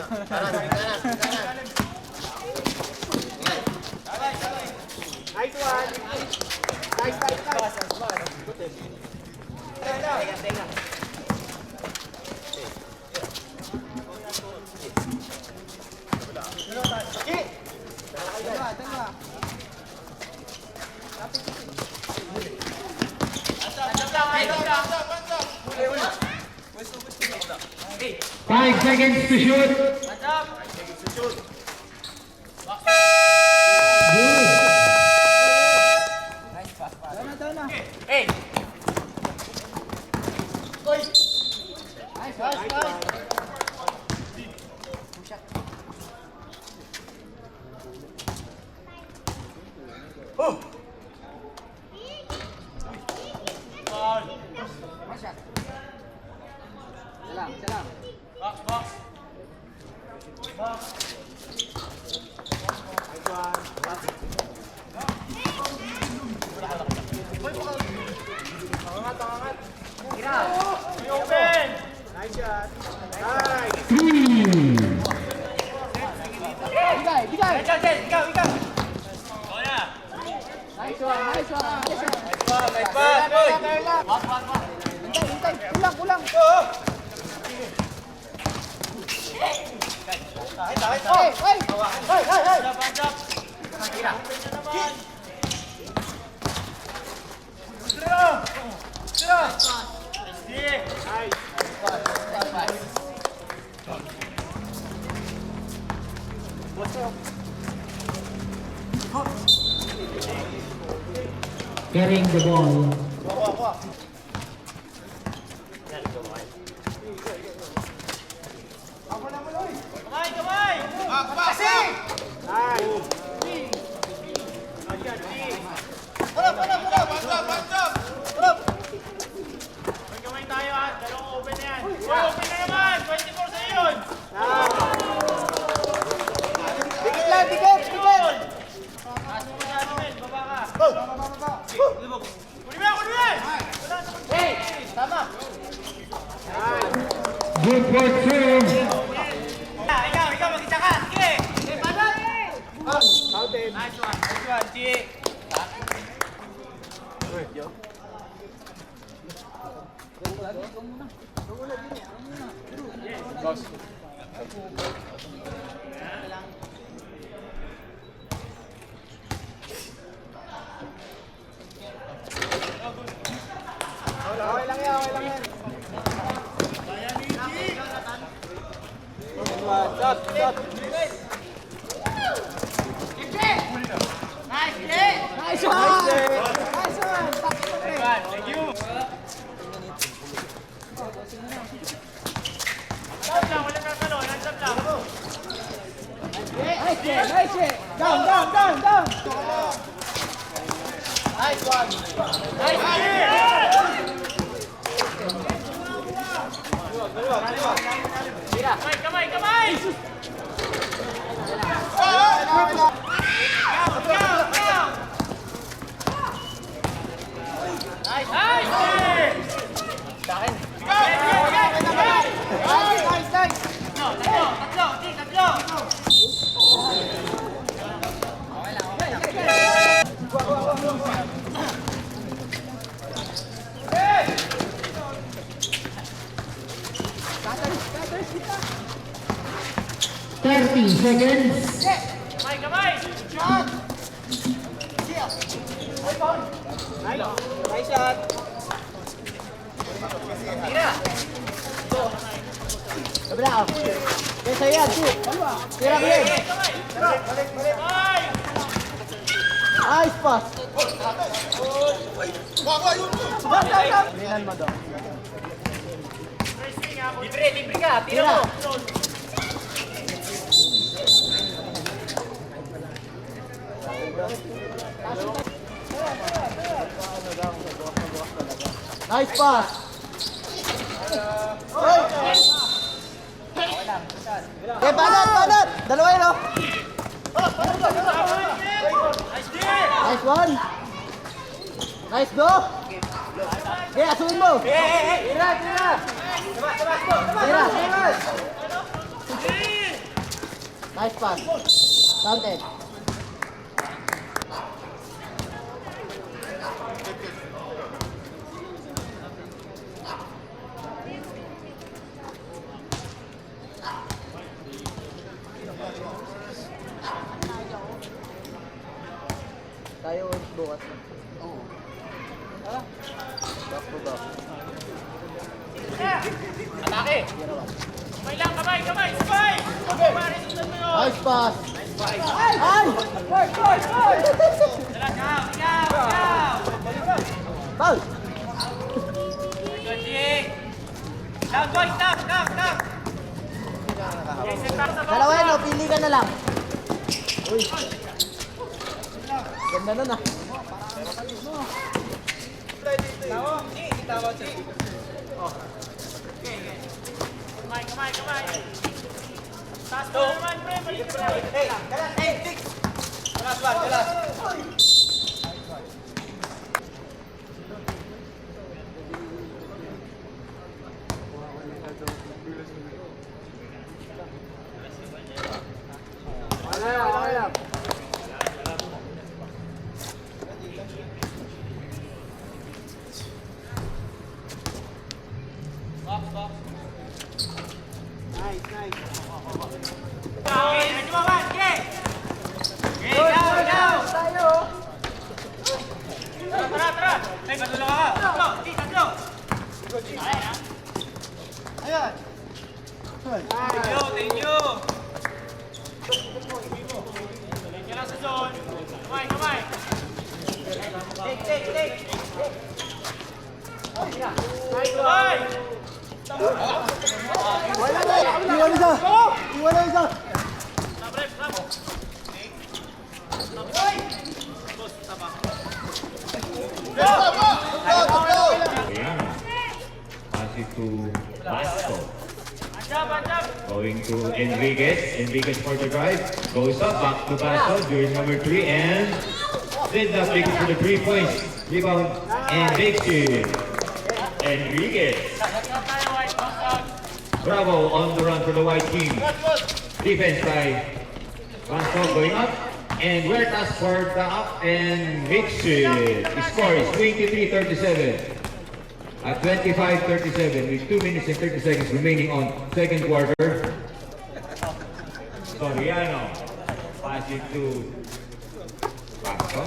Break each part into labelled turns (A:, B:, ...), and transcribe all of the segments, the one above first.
A: Nice one. Nice. Tenga.
B: Five seconds to shoot. Good.
A: Hey. Salam. Box. Angat. Kira. Open. Nice shot. Nice. Bigay. Ikaw. Nice one. Nice pass. Kulang. Hey.
B: Carrying the ball. Good for two.
A: Ikaw, mag-isa ka. Sige. Nice one, G. Okay lang yan. Shot. Nice one. Thank you. Stop lang, wala ka talo. Stop lang. Nice. Down. Nice one. Kamay.
B: Thirty seconds.
A: Kamay. Nice shot. Tira. Kabila. Kesa yan, tira bien. Balik. Nice pass. Linan mo daw. Libre ka. Tira mo. Nice pass. Banat. Dalawa yun, oh. Nice one. Nice go. Okay, asuhin mo. Tira. Tira. Nice pass. Counted. Tayo bukas na. Oo. Tara. Back to back.
C: Atake! Kamay lang, kamay! Sabay! Okay, pare, sundan mo yun!
A: Nice pass. Ay!
C: Dala, ikaw!
A: Foul!
C: Good, Jing! Down, boys! Down! Jason, para sa
A: Dalawa yan, oh. Pili ka na lang. Uy. Ganda nun ah.
C: Kamay! Taas mo naman, pre! Balik ka na! Okay, ready mo ba? Okay! Okay, go! Tara! Ay, matulong ka! Tatlo!
A: Ayan.
C: Thank you! Balik ka lang sa zone. Kamay! Take! Kamay!
A: Wala na. Iwan isa.
C: Bravo!
D: Ayan. Pass it to Basco.
C: Andap!
D: Going to Enriquez for the drive. Goes up, back to Basco. During number 3 and did not make it for the 3 points. Rebound and makes it. Enriquez. Bravo on the run for the white team. Defense by Basco going up. And Huertas for the up and makes it. The score is 23-37. At 25-37 with 2 minutes and 30 seconds remaining on second quarter. Soriano pass it to Basco.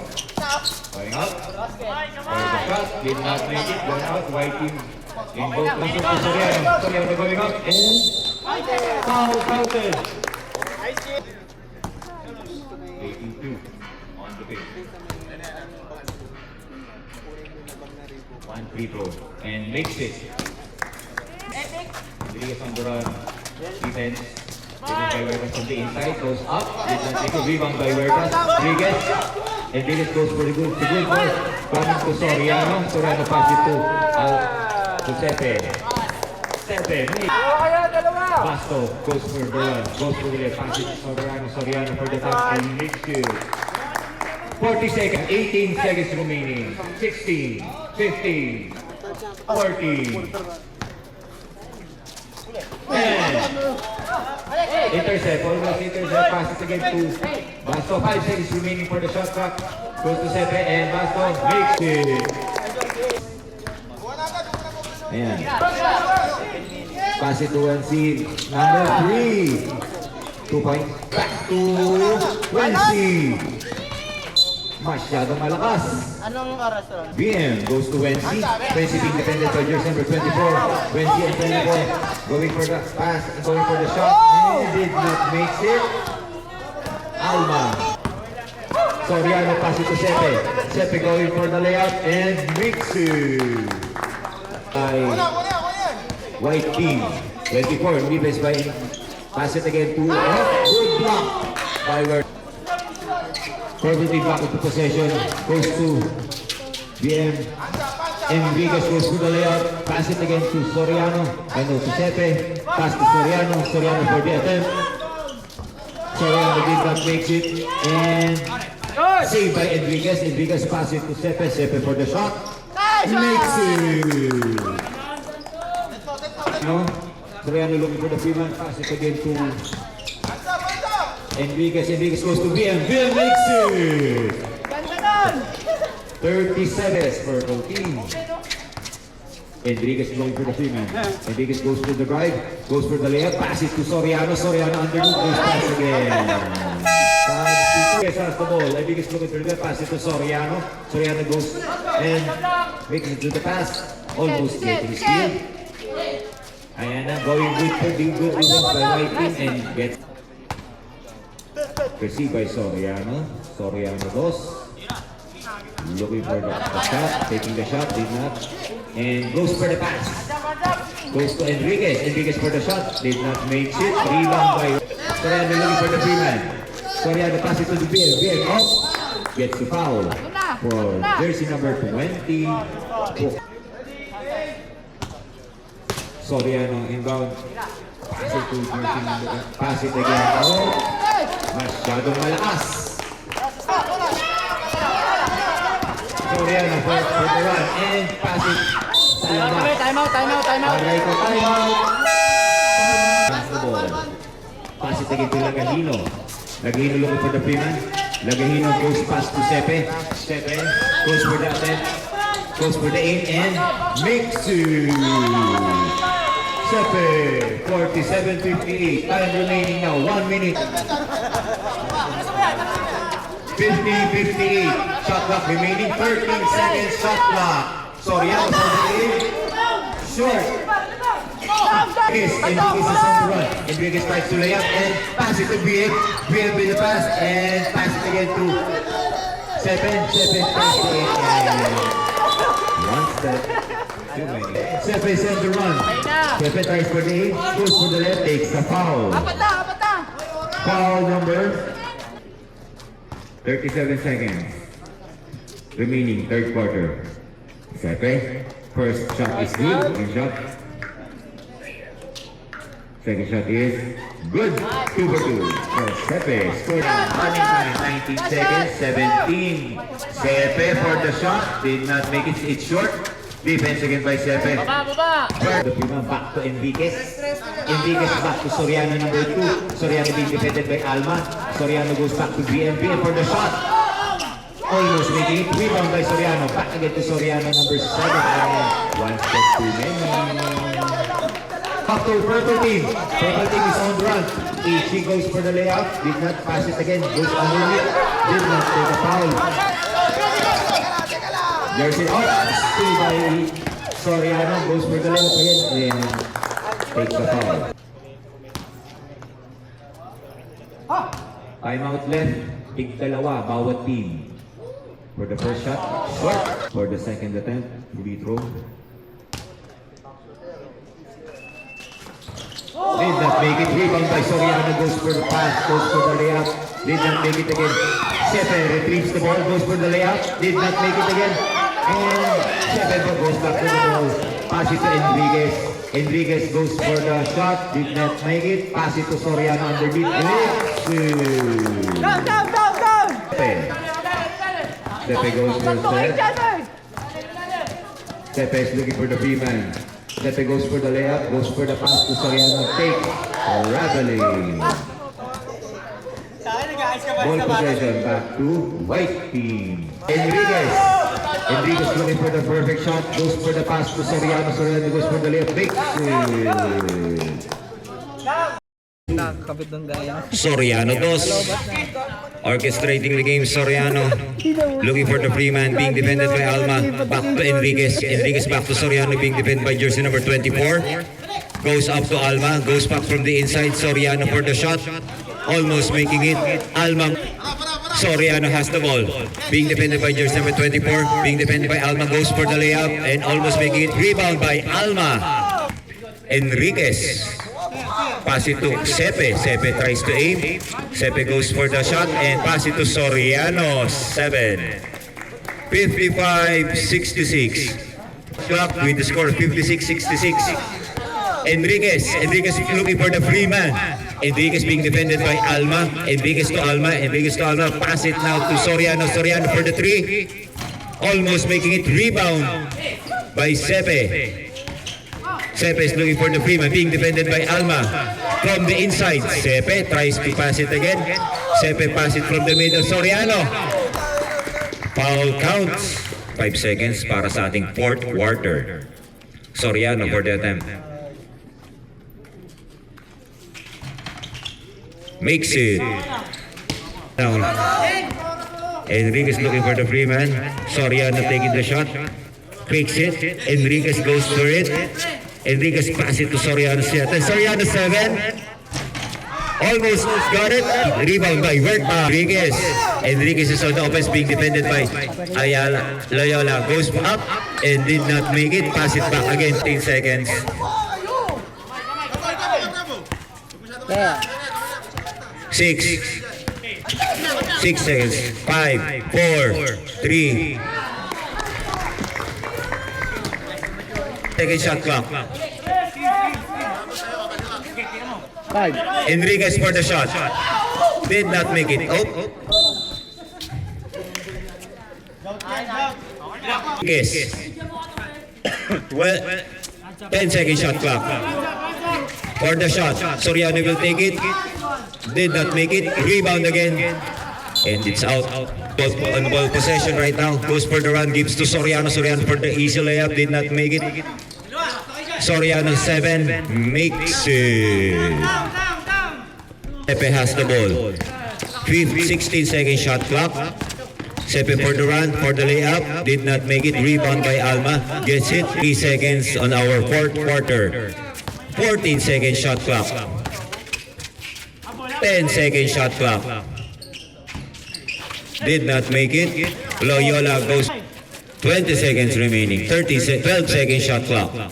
D: Going up. For the shot, did not make it. Going out. White team in both places to Soriano. Soriano going up and foul counted. 82 on the pitch. One free throw and makes it. Rodriguez on the run. Defense. Taken by Huertas from the inside. Goes up. Did not take a rebound by Huertas. Rodriguez. And Rodriguez goes for the good ball. Coming to Soriano. Soriano pass it to Sepe. Basco goes for the run. Goes for the left. Pass it to Soriano. Soriano for the top and makes it. 40 seconds, 18 seconds remaining. 16, 15, 14. And intercept, almost intercept. Pass it again to Basco. 5 seconds remaining for the shot clock. Goes to Sepe and Basco makes it. Ayan. Pass it to Wensi. Number 3. 2 points. Back to Wensi. Masyadong malakas.
A: Anong oras ron?
D: BM goes to Wensi. Wensi being defended by jersey number 24. Wensi and 24 going for the pass and going for the shot. And did not make it. Alma. Soriano pass it to Sepe. Sepe going for the layup and makes it. By White team. 24. Ribes by pass it again to good block by Word. Forwarding back into possession, goes to BM. Enriquez goes to the layup, pass it again to Soriano, to Sepe, pass to Soriano for the attempt. Soriano did not make it, and saved by Enriquez pass it to Sepe for the shot, makes it. No, Soriano looking for the pivot, pass it again to Enriquez goes to VM. VM makes it. 37 for the team. Enriquez going for the free man. Enriquez goes for the drive, goes for the layup, pass it to Soriano. Soriano underneath, goes pass again. Enriquez has the ball. Enriquez looking for the pass it to Soriano. Soriano goes and makes it to the pass. Almost getting steal. Ayan going good for the good defense by White team and gets received by Soriano. Soriano goes. Looking for the shot, taking the shot, did not. And goes for the pass. Goes to Enriquez. Enriquez for the shot, did not make it. Rebound by Soriano looking for the free man. Soriano pass it to the BL. BL off. Gets the foul for jersey number 20. Soriano inbound. Pass it to jersey number. Pass it again. Oh, masyadong malakas. Soriano for the run and pass it.
A: Time out.
D: Aray ko, time out. Pass the ball. Pass it again to Lagahino. Lagahino looking for the free man. Lagahino goes pass to Sepe. Sepe goes for the attempt. Goes for the aim and makes it. Sepe, 47-58. Time remaining now, 1 minute. 50-58. Shot clock remaining, 13 seconds. Shot clock. Soriano for the aim. Short. Enriquez is on the run. Enriquez tries to lay up and pass it to BF. BF with the pass and pass it again to Sepen. Sepen tries to aim. One step. Too many. Sepe is on the run. Sepe tries for the aim. Goes for the left. Takes the foul. Foul number 37 seconds. Remaining third quarter. Sepe. First shot is good. Second shot. Second shot is good. 2 for 2. For Sepe. Scored running time 19 seconds. 17. Sepe for the shot. Did not make it. It's short. Defense again by Sepe. The Puma back to Enriquez. Enriquez back to Soriano number 2. Soriano being defended by Alma. Soriano goes back to BM. BM for the shot. Almost making it. Rebound by Soriano. Back again to Soriano number 7. One step too many. Back to purple team. Purple team is on the run. Ichi goes for the layup. Did not pass it again. Goes underneath. Did not take a foul. Jersey out. Still by Soriano. Goes for the layup again. And takes the foul. Timeout left. Tig dalawa. Bawat team. For the first shot, short. For the second attempt, free throw. Did not make it. Rebound by Soriano. Goes for the pass. Goes for the layup. Did not make it again. Sepe retrieves the ball. Goes for the layup. Did not make it again. And Sepe goes back to the ball. Pass it to Enriquez. Enriquez goes for the shot. Did not make it. Pass it to Soriano underneath. Sepe. Sepe goes for the set. Sepe is looking for the free man. Sepe goes for the layup, goes for the pass to Soriano. Take. Rattling. Ball possession back to white team. Enriquez. Enriquez looking for the perfect shot, goes for the pass to Soriano. Soriano goes for the layup. Makes it.
E: Soriano dos. Orchestrating the game, Soriano. Looking for the free man, being defended by Alma. Back to Enriquez. Enriquez back to Soriano, being defended by jersey number 24. Goes up to Alma. Goes back from the inside. Soriano for the shot. Almost making it. Alma. Soriano has the ball. Being defended by jersey number 24. Being defended by Alma. Goes for the layup. And almost making it. Rebound by Alma. Enriquez. Pass it to Sepe. Sepe tries to aim. Sepe goes for the shot and pass it to Soriano. 7. 55-66. Clock with the score 56-66. Enriquez. Enriquez looking for the free man. Enriquez being defended by Alma. Enriquez to Alma. Enriquez to Alma. Pass it now to Soriano. Soriano for the 3. Almost making it. Rebound by Sepe. Sepe is looking for the Freeman, being defended by Alma. From the inside, Sepe tries to pass it again. Sepe pass it from the middle, Soriano. Foul counts. 5 seconds para sa ating fourth quarter. Soriano for the attempt. Makes it. Down. Enriquez looking for the Freeman. Soriano taking the shot. Fakes it. Enriquez goes for it. Enriquez pass it to Soriano. Soriano 7. Almost got it. Rebound by Enriquez. Enriquez is on the offense being defended by Ayala. Loyola goes up and did not make it. Pass it back again. 10 seconds. Six seconds. 5, 4, 3. Second shot clock. Enriquez for the shot. Did not make it. Oh. Enriquez. Well, 10-second shot clock. For the shot. Soriano will take it. Did not make it. Rebound again. And it's out. On ball possession right now. Goes for the run. Gives to Soriano. Soriano for the easy layup. Did not make it. Soriano 7. Makes it. Sepe has the ball. 16-second shot clock. Sepe for the run, for the layup. Did not make it. Rebound by Alma. Gets it. 3 seconds on our fourth quarter. 14-second shot clock. 10-second shot clock. Did not make it. Loyola goes. 20 seconds remaining. 12-second shot clock.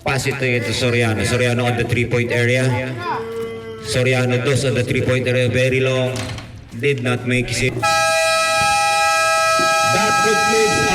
E: Pass it to Soriano. Soriano on the 3-point area. Soriano does on the 3-point area. Very long. Did not make it. That concludes